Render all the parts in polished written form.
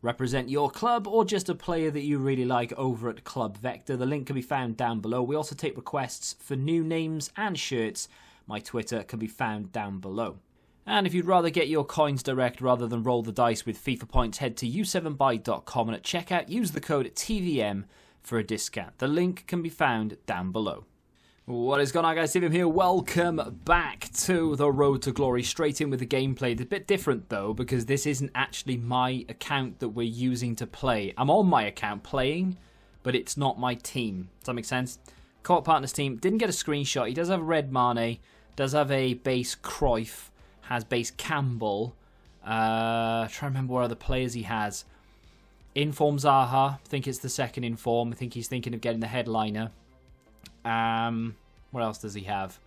represent your club or just a player that you really like over at Club Vector. The link can be found down below. We also take requests for new names and shirts. My Twitter can be found down below. And if you'd rather get your coins direct rather than roll the dice with FIFA points, head to u7buy.com and at checkout use the code TVM for a discount. The link can be found down below. What is going on, guys? Steve here. Welcome back to the Road to Glory. Straight in with the gameplay. It's a bit different though, because this isn't actually my account that we're using to play. I'm on my account playing, but it's not my team. Does that make sense? Co-op Partners team. Didn't get a screenshot. He does have a red Mane. Does have a base Cruyff. Has base Campbell. Trying to remember what other players he has. Inform Zaha. I think it's the second inform. I think he's thinking of getting the headliner. What else does he have?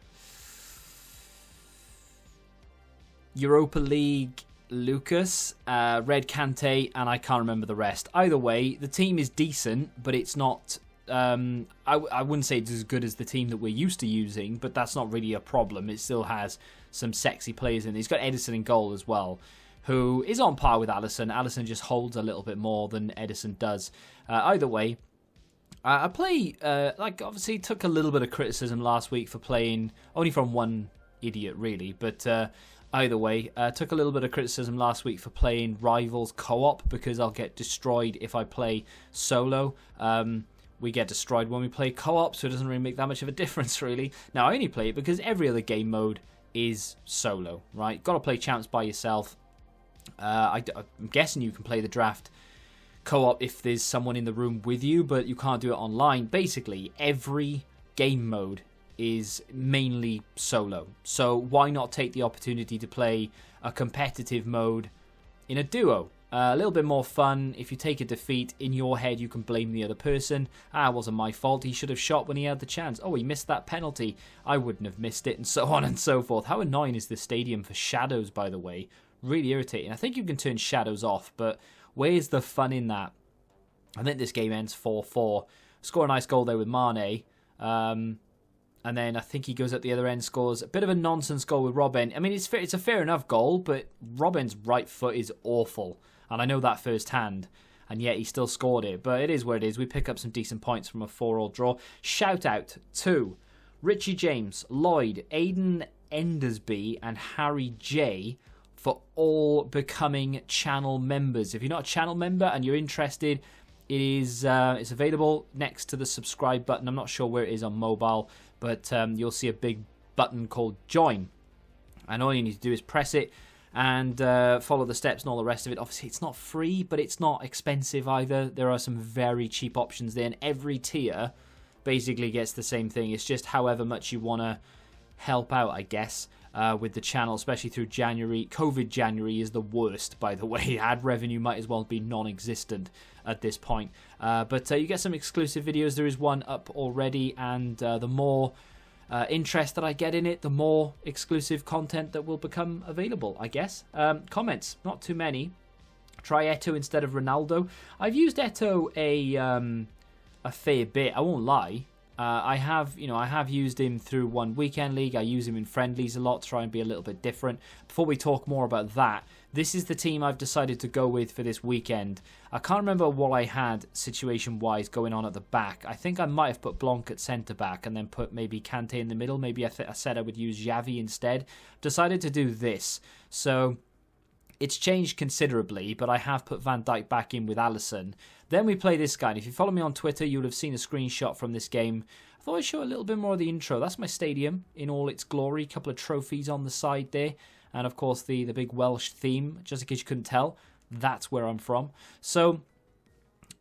Europa League Lucas, Red Kante, and I can't remember the rest. Either way, the team is decent, but it's not... I wouldn't say it's as good as the team that we're used to using, but that's not really a problem. It still has some sexy players in it. He's got Edison in goal as well, who is on par with Alisson. Alisson just holds a little bit more than Edison does. Either way, I play, obviously took a little bit of criticism last week for playing, only from one idiot really, but either way, took a little bit of criticism last week for playing Rivals co-op, because I'll get destroyed if I play solo. We get destroyed when we play co-op, so it doesn't really make that much of a difference really. Now, I only play it because every other game mode is solo, right? Got to play champs by yourself. I'm guessing you can play the draft co-op if there's someone in the room with you, but you can't do it online. Basically, every game mode is mainly solo. So why not take the opportunity to play a competitive mode in a duo? A little bit more fun. If you take a defeat, in your head you can blame the other person. It wasn't my fault. He should have shot when he had the chance. Oh, he missed that penalty. I wouldn't have missed it, and so on and so forth. How annoying is this stadium for shadows, by the way? Really irritating. I think you can turn shadows off, but where's the fun in that? I think this game ends 4-4. Score a nice goal there with Mane. And then I think he goes at the other end, scores a bit of a nonsense goal with Robben. I mean, it's a fair enough goal, but Robben's right foot is awful. And I know that firsthand. And yet he still scored it. But it is what it is. We pick up some decent points from a 4-4 draw. Shout out to Richie James, Lloyd, Aidan Endersby, and Harry J for all becoming channel members. If you're not a channel member and you're interested, it's available next to the subscribe button. I'm not sure where it is on mobile, but you'll see a big button called join. And all you need to do is press it and follow the steps and all the rest of it. Obviously, it's not free, but it's not expensive either. There are some very cheap options there, and every tier basically gets the same thing. It's just however much you want to help out, I guess, with the channel, especially through January. COVID January is the worst, by the way. Ad revenue might as well be non-existent at this point. But you get some exclusive videos. There is one up already, and the more interest that I get in it, the more exclusive content that will become available, I guess. Comments, not too many. Try Eto'o instead of Ronaldo. I've used Eto'o a fair bit, I won't lie. I have used him through one weekend league. I use him in friendlies a lot to try and be a little bit different. Before we talk more about that, this is the team I've decided to go with for this weekend. I can't remember what I had situation-wise going on at the back. I think I might have put Blanc at centre-back and then put maybe Kante in the middle. Maybe I said I would use Xavi instead. Decided to do this. So it's changed considerably, but I have put Van Dijk back in with Alisson. Then we play this guy, and if you follow me on Twitter, you'll have seen a screenshot from this game. I thought I'd show a little bit more of the intro. That's my stadium in all its glory. A couple of trophies on the side there. And, of course, the big Welsh theme, just in case you couldn't tell. That's where I'm from. So,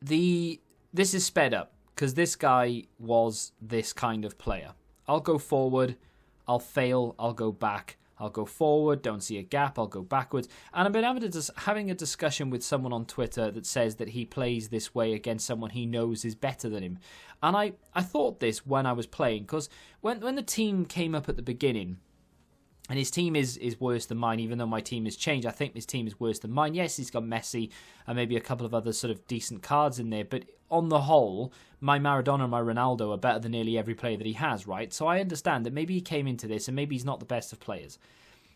this is sped up, because this guy was this kind of player. I'll go forward, I'll fail, I'll go back. I'll go forward, don't see a gap, I'll go backwards. And I've been having a discussion with someone on Twitter that says that he plays this way against someone he knows is better than him. And I thought this when I was playing, because when the team came up at the beginning, and his team is worse than mine, even though my team has changed. I think his team is worse than mine. Yes, he's got Messi and maybe a couple of other sort of decent cards in there. But on the whole, my Maradona and my Ronaldo are better than nearly every player that he has, right? So I understand that maybe he came into this and maybe he's not the best of players.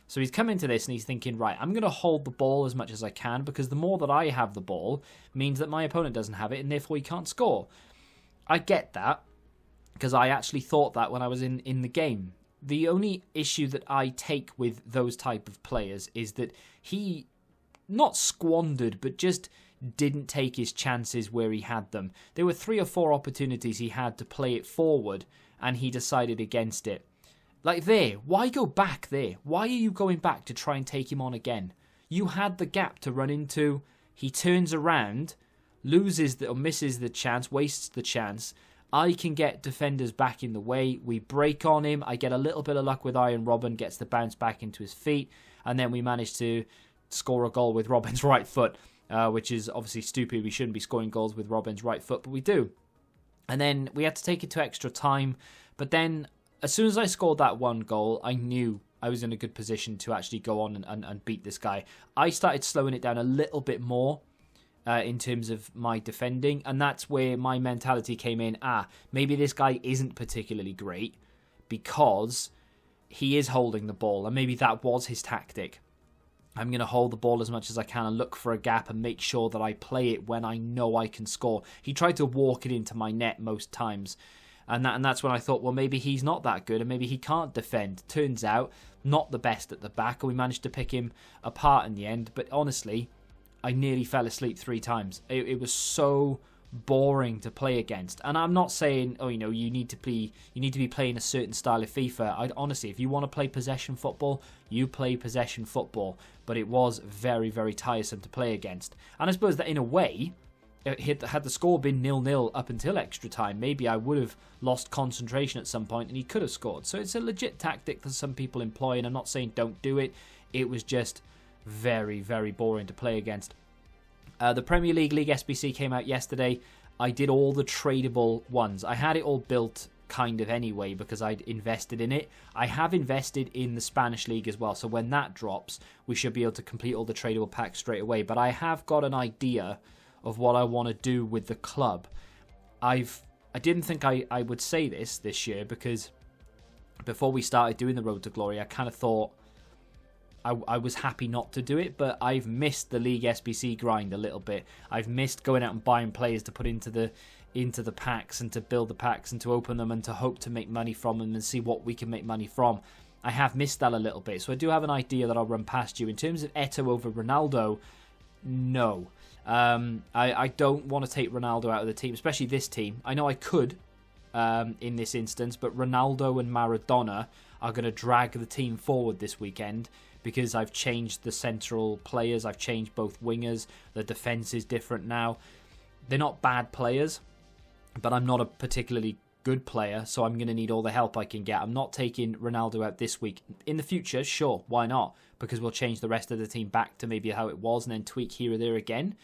So he's come into this and he's thinking, right, I'm going to hold the ball as much as I can because the more that I have the ball means that my opponent doesn't have it and therefore he can't score. I get that because I actually thought that when I was in the game. The only issue that I take with those type of players is that he not squandered, but just didn't take his chances where he had them. There were 3 or 4 opportunities he had to play it forward and he decided against it. Like there, why go back there? Why are you going back to try and take him on again? You had the gap to run into. He turns around, loses or misses the chance, wastes the chance. I can get defenders back in the way. We break on him. I get a little bit of luck with Iron Robin, gets the bounce back into his feet, and then we manage to score a goal with Robin's right foot, which is obviously stupid. We shouldn't be scoring goals with Robin's right foot, but we do. And then we had to take it to extra time, but then as soon as I scored that 1 goal, I knew I was in a good position to actually go on and beat this guy. I started slowing it down a little bit more in terms of my defending, and that's where my mentality came in. Maybe this guy isn't particularly great because he is holding the ball, and maybe that was his tactic. I'm going to hold the ball as much as I can and look for a gap and make sure that I play it when I know I can score. He tried to walk it into my net most times. And that's when I thought, well, maybe he's not that good and maybe he can't defend. Turns out, not the best at the back, and we managed to pick him apart in the end. But honestly, I nearly fell asleep 3 times. It was so boring to play against. And I'm not saying, you need to be playing a certain style of FIFA. Honestly, if you want to play possession football, you play possession football. But it was very, very tiresome to play against. And I suppose that in a way, had the score been 0-0 up until extra time, maybe I would have lost concentration at some point and he could have scored. So it's a legit tactic that some people employ, and I'm not saying don't do it. It was just very, very boring to play against. The Premier League SBC came out yesterday. I did all the tradable ones. I had it all built kind of anyway because I'd invested in it. I have invested in the Spanish League as well, so when that drops, we should be able to complete all the tradable packs straight away. But I have got an idea of what I want to do with the club. I didn't think I would say this year because before we started doing the Road to Glory, I kind of thought I was happy not to do it, but I've missed the League SBC grind a little bit. I've missed going out and buying players to put into the packs and to build the packs and to open them and to hope to make money from them and see what we can make money from. I have missed that a little bit, so I do have an idea that I'll run past you. In terms of Eto'o over Ronaldo, no. I don't want to take Ronaldo out of the team, especially this team. I know I could in this instance, but Ronaldo and Maradona are going to drag the team forward this weekend because I've changed the central players. I've changed both wingers. The defence is different now. They're not bad players, but I'm not a particularly good player, so I'm going to need all the help I can get. I'm not taking Ronaldo out this week. In the future, sure, why not? Because we'll change the rest of the team back to maybe how it was and then tweak here or there again.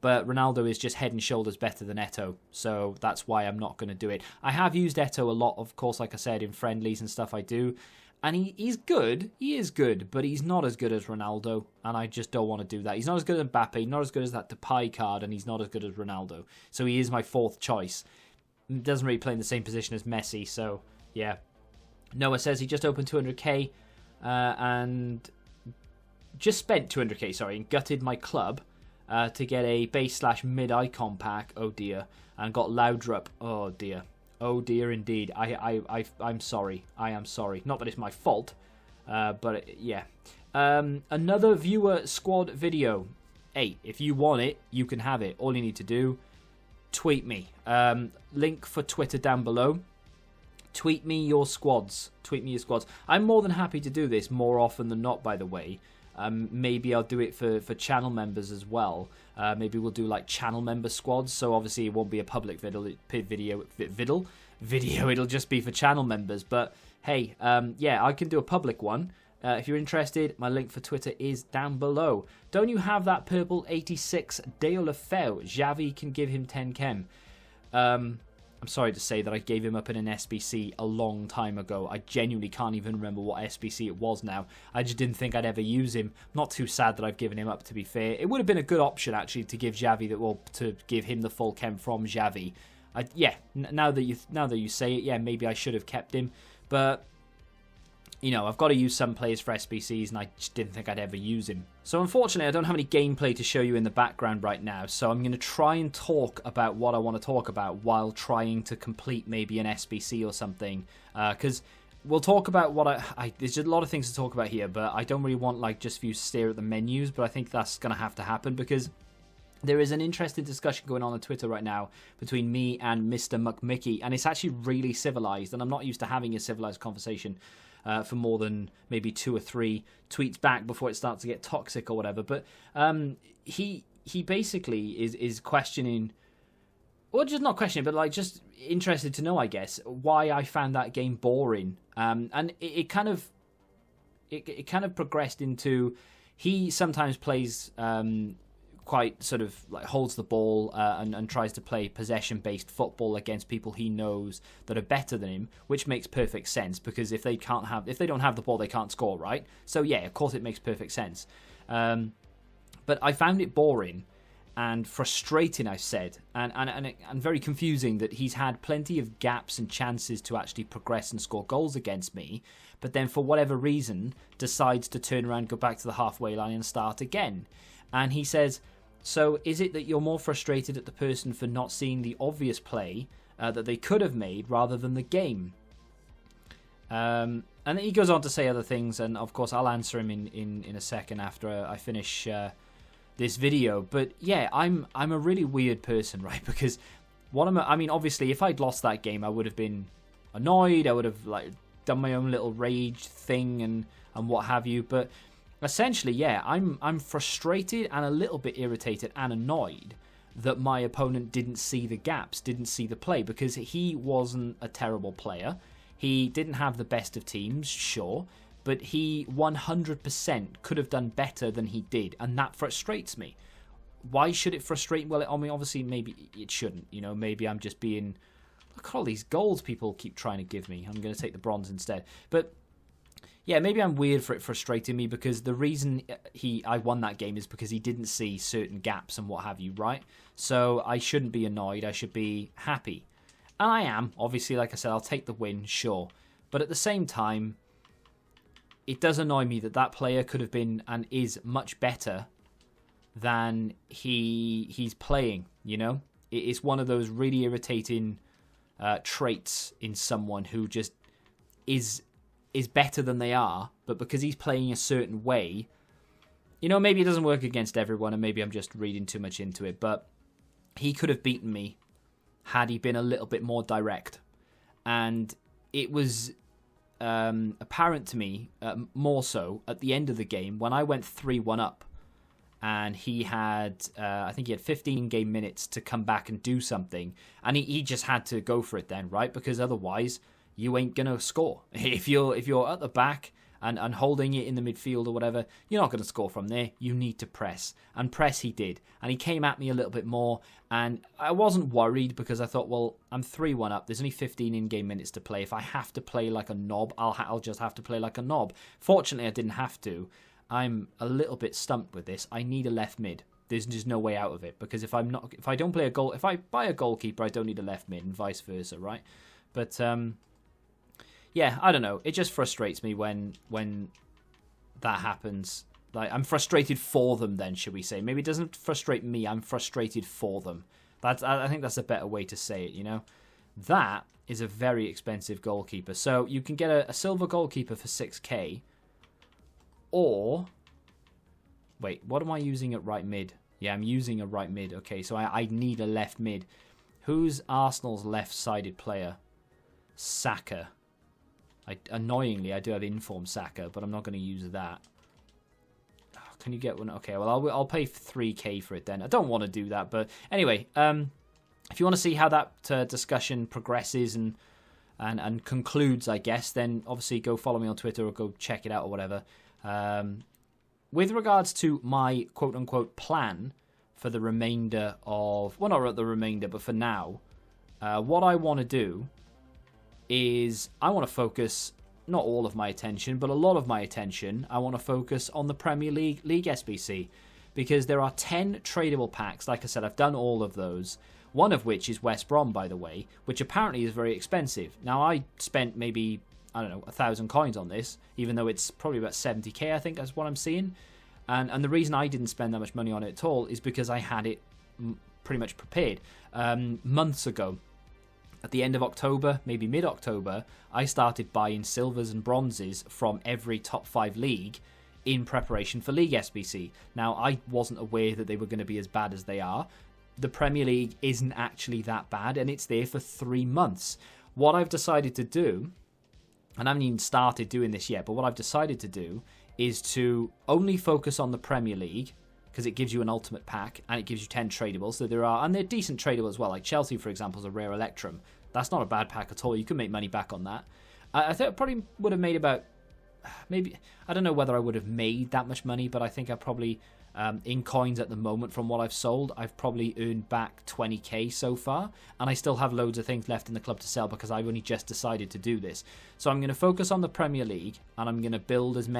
But Ronaldo is just head and shoulders better than Eto'o, so that's why I'm not going to do it. I have used Eto'o a lot, of course, like I said, in friendlies and stuff I do. And he's good. He is good, but he's not as good as Ronaldo, and I just don't want to do that. He's not as good as Mbappe, not as good as that Depay card, and he's not as good as Ronaldo. So he is my 4th choice. Doesn't really play in the same position as Messi, so yeah. Noah says he just opened 200k and just spent 200k, and gutted my club to get a base/mid icon pack. Oh dear. And got Laudrup. Oh dear. Oh dear indeed. I'm sorry. I am sorry. Not that it's my fault, but yeah. Another viewer squad video. Hey, if you want it, you can have it. All you need to do, tweet me. Link for Twitter down below. Tweet me your squads. Tweet me your squads. I'm more than happy to do this more often than not, by the way. Maybe I'll do it for channel members as well. Maybe we'll do like channel member squads. So obviously it won't be a public video. It'll just be for channel members. But hey, yeah, I can do a public one. If you're interested, my link for Twitter is down below. Don't you have that purple 86 Deulofeu? Xavi can give him 10 chem. I'm sorry to say that I gave him up in an SBC a long time ago. I genuinely can't even remember what SBC it was now. I just didn't think I'd ever use him. Not too sad that I've given him up, to be fair. It would have been a good option, actually, to give Xavi to give him the full chem from Xavi. Yeah, now that you say it, yeah, maybe I should have kept him. But I've got to use some players for SBCs, and I just didn't think I'd ever use him. So unfortunately, I don't have any gameplay to show you in the background right now, so I'm going to try and talk about what I want to talk about while trying to complete maybe an SBC or something, because we'll talk about what there's just a lot of things to talk about here, but I don't really want just for you to stare at the menus, but I think that's going to have to happen, because there is an interesting discussion going on Twitter right now between me and Mr. McMickey, and it's actually really civilized, and I'm not used to having a civilized conversation for more than maybe 2 or 3 tweets back before it starts to get toxic or whatever. But he basically is questioning, or just not questioning, but just interested to know, I guess, why I found that game boring. And it kind of progressed into, he sometimes plays quite sort of holds the ball and tries to play possession-based football against people he knows that are better than him, which makes perfect sense, because if they don't have the ball, they can't score, right? So yeah, of course it makes perfect sense. But I found it boring and frustrating, I said, and very confusing that he's had plenty of gaps and chances to actually progress and score goals against me, but then for whatever reason decides to turn around, go back to the halfway line and start again. And he says, so is it that you're more frustrated at the person for not seeing the obvious play that they could have made rather than the game? And then he goes on to say other things, and of course I'll answer him in a second after I finish this video. But yeah, I'm a really weird person, right? Because obviously if I'd lost that game, I would have been annoyed. I would have done my own little rage thing and what have you. But essentially, yeah, I'm frustrated and a little bit irritated and annoyed that my opponent didn't see the gaps, didn't see the play, because he wasn't a terrible player. He didn't have the best of teams, sure, but he 100% could have done better than he did, and that frustrates me. Why should it frustrate? Well, obviously, maybe it shouldn't. Maybe I'm just being... Look at all these goals people keep trying to give me. I'm going to take the bronze instead. But yeah, maybe I'm weird for it frustrating me, because the reason I won that game is because he didn't see certain gaps and what have you, right? So I shouldn't be annoyed. I should be happy. And I am. Obviously, like I said, I'll take the win, sure. But at the same time, it does annoy me that player could have been and is much better than he's playing, It's one of those really irritating traits in someone who just is better than they are, but because he's playing a certain way, maybe it doesn't work against everyone, and maybe I'm just reading too much into it, but he could have beaten me had he been a little bit more direct. And it was apparent to me, more so, at the end of the game, when I went 3-1 up, and he had, I think he had 15 game minutes to come back and do something, and he just had to go for it then, right? Because otherwise you ain't gonna score. If you're at the back and holding it in the midfield or whatever, you're not gonna score from there. You need to press, and press he did, and he came at me a little bit more, and I wasn't worried, because I thought, well, I'm 3-1 up. There's only 15 in-game minutes to play. If I have to play like a knob, I'll just have to play like a knob. Fortunately, I didn't have to. I'm a little bit stumped with this. I need a left mid. There's just no way out of it, because if I buy a goalkeeper, I don't need a left mid, and vice versa, right? But yeah, I don't know. It just frustrates me when that happens. I'm frustrated for them, then, should we say? Maybe it doesn't frustrate me. I'm frustrated for them. I think that's a better way to say it, That is a very expensive goalkeeper. So you can get a silver goalkeeper for 6k. Or... Wait, what am I using at right mid? Yeah, I'm using a right mid. Okay, so I need a left mid. Who's Arsenal's left-sided player? Saka. Annoyingly, I do have inform Saka, but I'm not going to use that. Oh, can you get one? Okay, well, I'll pay 3k for it then. I don't want to do that, but anyway, if you want to see how that discussion progresses and concludes, I guess, then obviously go follow me on Twitter or go check it out or whatever. With regards to my quote-unquote plan for the remainder of... Well, not the remainder, but for now, what I want to do is I want to focus, not all of my attention, but a lot of my attention, I want to focus on the Premier League SBC, because there are 10 tradable packs. Like I said, I've done all of those, one of which is West Brom, by the way, which apparently is very expensive. Now, I spent maybe I don't know, 1,000 coins on this, even though it's probably about 70k, I think that's what I'm seeing. And the reason I didn't spend that much money on it at all is because I had it pretty much prepared. Months ago, at the end of October, maybe mid-October, I started buying silvers and bronzes from every top 5 league in preparation for League SBC. Now, I wasn't aware that they were going to be as bad as they are. The Premier League isn't actually that bad, and it's there for 3 months. What I've decided to do, and I haven't even started doing this yet, but what I've decided to do is to only focus on the Premier League, because it gives you an ultimate pack, and it gives you 10 tradables. So and they're decent tradable as well. Like Chelsea, for example, is a rare Electrum. That's not a bad pack at all. You can make money back on that. I think I probably would have made about, maybe, I don't know whether I would have made that much money, but I think I probably, in coins at the moment from what I've sold, I've probably earned back 20k so far, and I still have loads of things left in the club to sell because I've only just decided to do this. So I'm going to focus on the Premier League, and I'm going to build I'm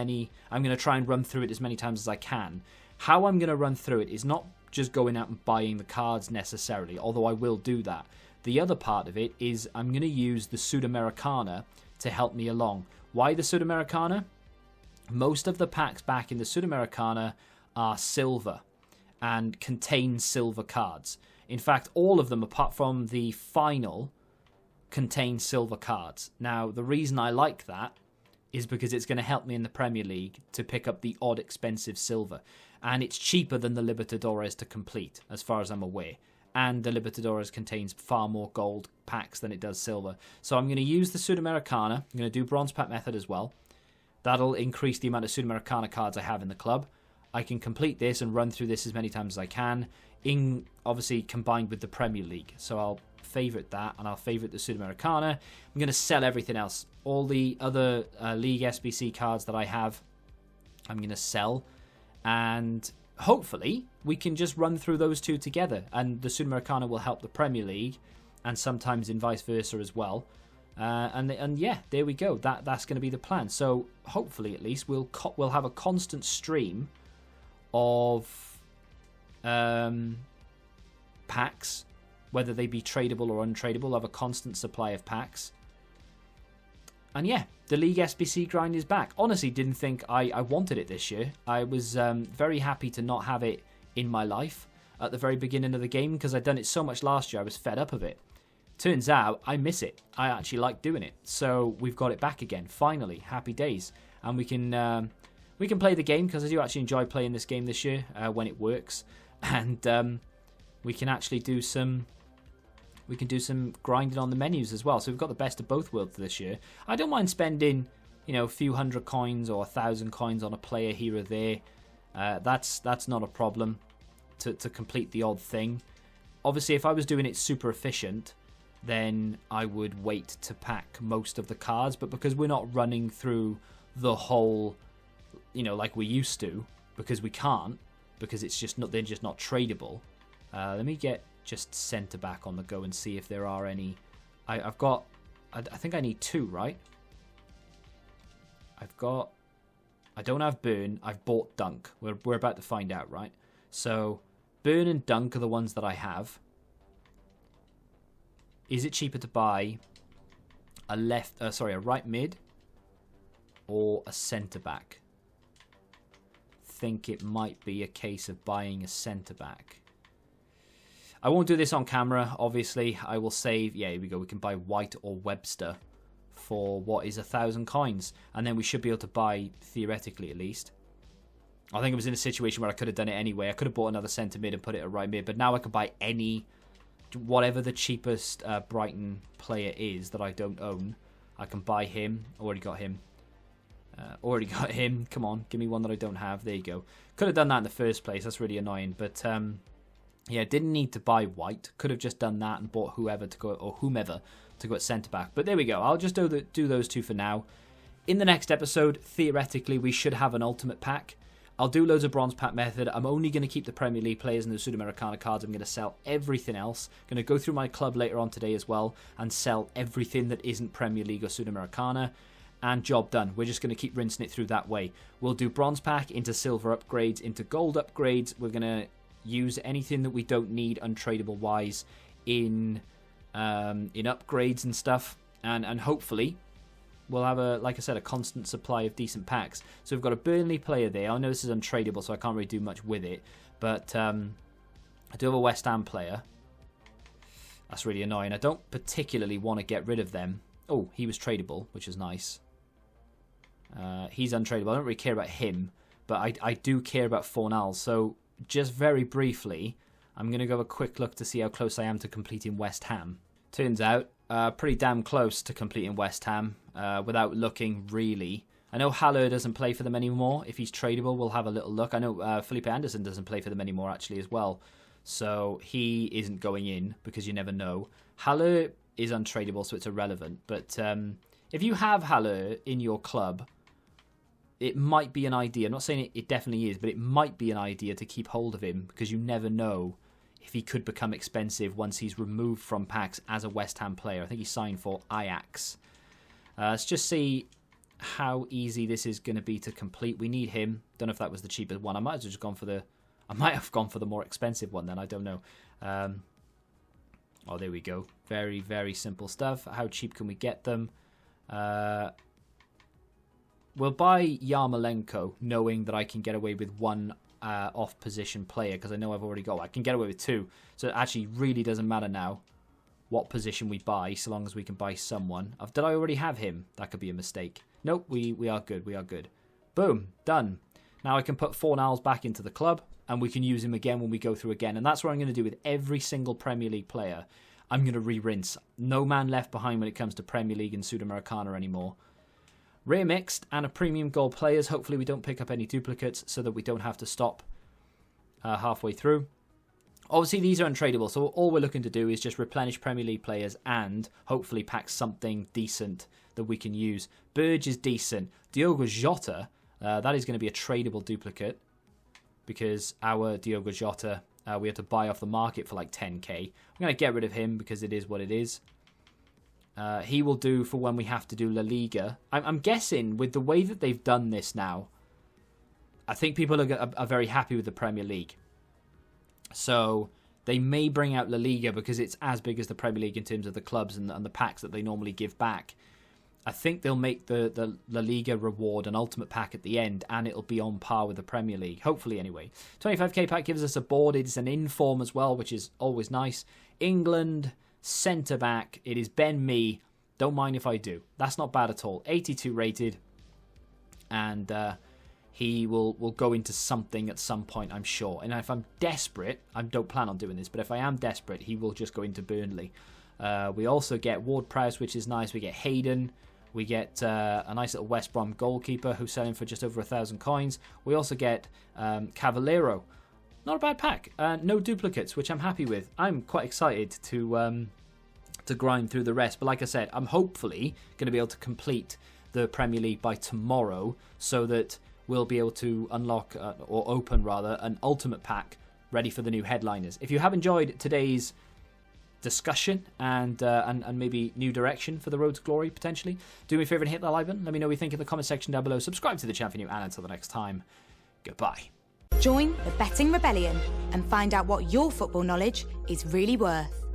going to try and run through it as many times as I can. How I'm going to run through it is not just going out and buying the cards necessarily, although I will do that. The other part of it is I'm going to use the Sudamericana to help me along. Why the Sudamericana? Most of the packs back in the Sudamericana are silver and contain silver cards. In fact, all of them, apart from the final, contain silver cards. Now, the reason I like that is because it's going to help me in the Premier League to pick up the odd expensive silver. And it's cheaper than the Libertadores to complete, as far as I'm aware. And the Libertadores contains far more gold packs than it does silver. So I'm going to use the Sudamericana. I'm going to do bronze pack method as well. That'll increase the amount of Sudamericana cards I have in the club. I can complete this and run through this as many times as I can, obviously combined with the Premier League. So I'll favourite that, and I'll favourite the Sudamericana. I'm going to sell everything else. All the other League SBC cards that I have, I'm going to sell. And hopefully we can just run through those two together, and the Sudamericana will help the Premier League, and sometimes in vice versa as well. And yeah, there we go. That's going to be the plan. So hopefully, at least, we'll have a constant stream of packs, whether they be tradable or untradeable. We'll have a constant supply of packs. And yeah, the League SBC grind is back. Honestly, didn't think I wanted it this year. I was very happy to not have it in my life at the very beginning of the game, because I'd done it so much last year, I was fed up of it. Turns out, I miss it. I actually like doing it. So we've got it back again, finally. Happy days. And we can play the game, because I do actually enjoy playing this game this year when it works. And we can actually do some grinding on the menus as well. So we've got the best of both worlds this year. I don't mind spending, a few hundred coins or 1,000 coins on a player here or there. That's not a problem to complete the odd thing. Obviously, if I was doing it super efficient, then I would wait to pack most of the cards. But because we're not running through the whole, like we used to, because we can't, because they're just not tradable. Let me get just centre back on the go and see if there are any. I think I need 2, right? I don't have Burn. I've bought Dunk. We're about to find out, right? So Burn and Dunk are the ones that I have. Is it cheaper to buy a right mid or a centre back? Think it might be a case of buying a centre back. I won't do this on camera, obviously. I will save. Yeah, here we go. We can buy White or Webster for what is 1,000 coins, and then we should be able to buy, theoretically at least. I think it was in a situation where I could have done it anyway. I could have bought another centre mid and put it at right mid, but now I can buy whatever the cheapest Brighton player is that I don't own. I can buy him. Already got him. Come on, give me one that I don't have. There you go. Could have done that in the first place. That's really annoying, but yeah, didn't need to buy White. Could have just done that and bought whomever to go at centre back. But there we go. I'll just do those two for now. In the next episode, theoretically, we should have an ultimate pack. I'll do loads of bronze pack method. I'm only going to keep the Premier League players and the Sudamericana cards. I'm going to sell everything else. I'm going to go through my club later on today as well and sell everything that isn't Premier League or Sudamericana. And job done. We're just going to keep rinsing it through that way. We'll do bronze pack into silver upgrades, into gold upgrades. We're going to use anything that we don't need untradable wise in upgrades and stuff. And hopefully we'll have, like I said, a constant supply of decent packs. So we've got a Burnley player there. I know this is untradeable, so I can't really do much with it. But I do have a West Ham player. That's really annoying. I don't particularly want to get rid of them. Oh, he was tradable, which is nice. He's untradeable. I don't really care about him, but I do care about Fornals. So just very briefly, I'm going to go have a quick look to see how close I am to completing West Ham. Turns out, pretty damn close to completing West Ham without looking, really. I know Haller doesn't play for them anymore. If he's tradable, we'll have a little look. I know Felipe Anderson doesn't play for them anymore, actually, as well. So he isn't going in because you never know. Haller is untradeable, so it's irrelevant. But if you have Haller in your club, it might be an idea. I'm not saying it definitely is, but it might be an idea to keep hold of him because you never know if he could become expensive once he's removed from packs as a West Ham player. I think he signed for Ajax. Let's just see how easy this is going to be to complete. We need him. Don't know if that was the cheapest one. I might have just gone for the... I might have gone for the more expensive one then. I don't know. Oh, there we go. Very, very simple stuff. How cheap can we get them? We'll buy Yarmolenko, knowing that I can get away with one off-position player, because I know I've already got... I can get away with two. So it actually really doesn't matter now what position we buy, so long as we can buy someone. Did I already have him? That could be a mistake. Nope, we are good. We are good. Boom. Done. Now I can put Fornals back into the club, and we can use him again when we go through again. And that's what I'm going to do with every single Premier League player. I'm going to re-rinse. No man left behind when it comes to Premier League and Sudamericana anymore. Rare mixed and a premium gold players. Hopefully we don't pick up any duplicates so that we don't have to stop halfway through. Obviously these are untradeable, so all we're looking to do is just replenish Premier League players and hopefully pack something decent that we can use. Burge is decent. Diogo Jota, that is going to be a tradable duplicate, because our Diogo Jota, we had to buy off the market for like 10k. I'm going to get rid of him because it is what it is. He will do for when we have to do La Liga. I'm guessing with the way that they've done this now, I think people are very happy with the Premier League. So they may bring out La Liga because it's as big as the Premier League in terms of the clubs and the packs that they normally give back. I think they'll make the La Liga reward an ultimate pack at the end, and it'll be on par with the Premier League. Hopefully, anyway. 25k pack gives us a board. It's an inform as well, which is always nice. England, centre-back. It is Ben Mee. Don't mind if I do. That's not bad at all. 82 rated. And he will go into something at some point, I'm sure. And if I'm desperate, I don't plan on doing this, but if I am desperate, he will just go into Burnley. We also get Ward-Prowse, which is nice. We get Hayden. We get a nice little West Brom goalkeeper who's selling for just over 1,000 coins. We also get Cavallero. Not a bad pack. No duplicates, which I'm happy with. I'm quite excited to grind through the rest. But like I said, I'm hopefully going to be able to complete the Premier League by tomorrow so that we'll be able to unlock, or open rather, an ultimate pack ready for the new headliners. If you have enjoyed today's discussion and maybe new direction for the road to glory, potentially, do me a favour and hit that like button. Let me know what you think in the comment section down below. Subscribe to the channel for new, and until the next time, goodbye. Join the Betting Rebellion and find out what your football knowledge is really worth.